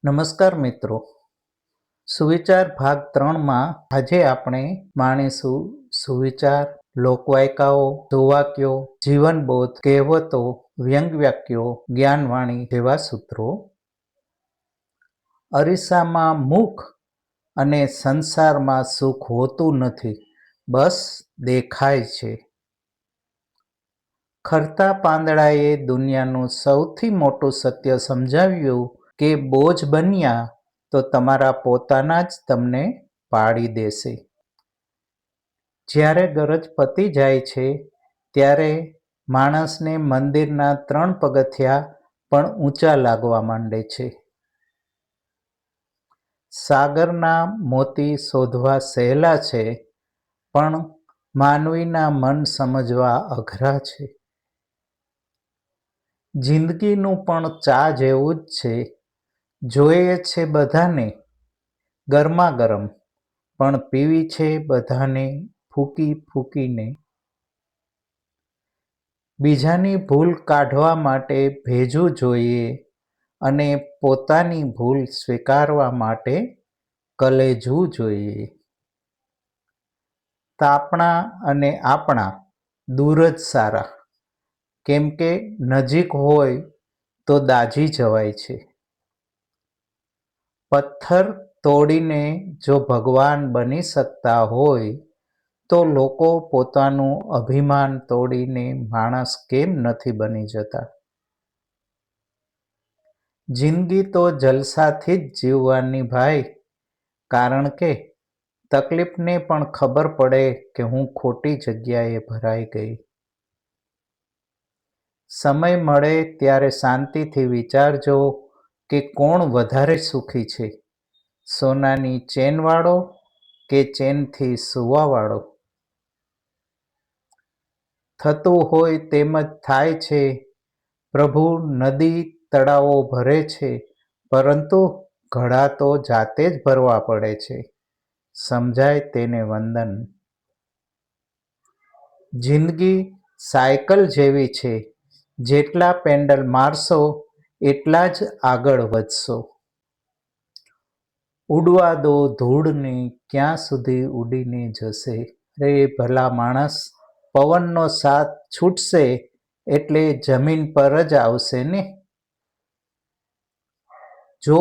નમસ્કાર મિત્રો, સુવિચાર ભાગ 3માં આજે આપણે માણીશું સુવિચાર, લોકવાયકાઓ, સુવાક્યો, જીવનબોધ, કહેવતો, વ્યંગવાક્યો, જ્ઞાનવાણી જેવા સૂત્રો. અરીસામાં મુખ અને સંસારમાં સુખ હોતું નથી, બસ દેખાય છે. ખરતા પાંદડાએ દુનિયાનું સૌથી મોટું સત્ય સમજાવ્યું કે બોજ બન્યા તો તમારા પોતાના જ તમને પાડી દેશે. જ્યારે ગરજ પતી જાય છે ત્યારે માણસને મંદિરના 3 પગથિયા પણ ઊંચા લાગવા માંડે છે. સાગરના મોતી શોધવા સહેલા છે, પણ માનવીના મન સમજવા અઘરા છે. જિંદગીનું પણ ચા જેવું જ છે, જોઈએ છે બધાને ગરમા ગરમ, પણ પીવી છે બધાને ફૂંકી ફૂંકીને. બીજાની ભૂલ કાઢવા માટે ભેજું જોઈએ અને પોતાની ભૂલ સ્વીકારવા માટે કલેજું જોઈએ. તાપણા અને આપણા દૂર જ સારા, કેમ કે નજીક હોય તો દાઝી જવાય છે. પથ્થર તોડીને જો ભગવાન બની શકતા હોય તો લોકો પોતાનું અભિમાન તોડીને માણસ કેમ નથી બની જતા? જિંદગી તો જલસાથી જ જીવવાની ભાઈ, કારણ કે તકલીફને પણ ખબર પડે કે હું ખોટી જગ્યાએ ભરાઈ ગઈ. સમય મળે ત્યારે શાંતિથી વિચારજો કે કોણ વધારે સુખી છે, સોનાની ચેનવાળો કે ચેનથી સૂવાવાળો? થતું હોય તેમ જ થાય છે પ્રભુ. નદી તળાવો ભરે છે, પરંતુ ઘડા તો જાતે જ ભરવા પડે છે, સમજાય તેને વંદન. જિંદગી સાયકલ જેવી છે, જેટલા પેન્ડલ મારશો એટલા જ આગળ વધશો. ઉડવા દો ધૂળને, ક્યાં સુધી ઉડીને જશે? રે ભલા માણસ, પવનનો સાથ છૂટશે એટલે જમીન પર જ આવશે ને. જો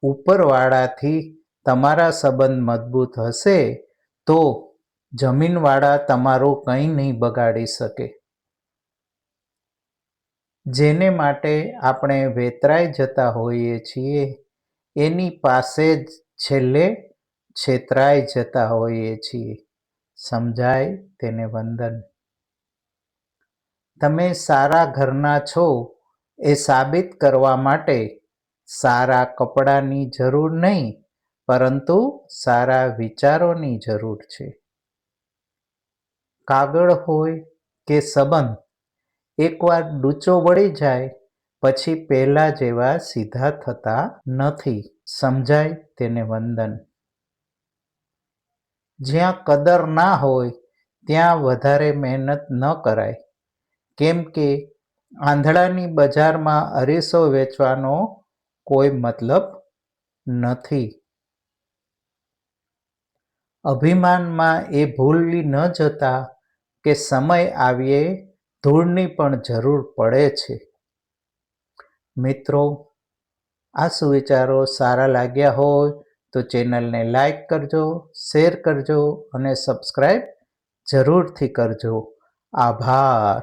ઉપરવાળાથી તમારા સંબંધ મજબૂત હશે તો જમીનવાળા તમારું કંઈ નહીં બગાડી શકે. જેને માટે આપણે વેતરાઈ જતા હોઈએ છીએ એની પાસે જ છેલ્લે છેતરાઈ જતા હોઈએ છીએ, સમજાય તેને વંદન. તમે સારા ઘરના છો એ સાબિત કરવા માટે સારા કપડાની જરૂર નહીં, પરંતુ સારા વિચારોની જરૂર છે. કાગળ હોય કે સંબંધ, એકવાર ડૂચો વળી જાય પછી પહેલા જેવા સીધા થતા નથી, સમજાય તેને વંદન. જ્યાં કદર ના હોય ત્યાં વધારે મહેનત ન કરાય, કેમ કે આંધળાની બજારમાં અરીસો વેચવાનો કોઈ મતલબ નથી. અભિમાનમાં એ ભૂલી ન જતા કે સમય આવ્યે ધૂળની પણ જરૂર પડે છે. મિત્રો, આ સુવિચારો સારા લાગ્યા હોય તો ચેનલને લાઈક કરજો, શેર કરજો અને સબસ્ક્રાઈબ જરૂરથી કરજો. આભાર.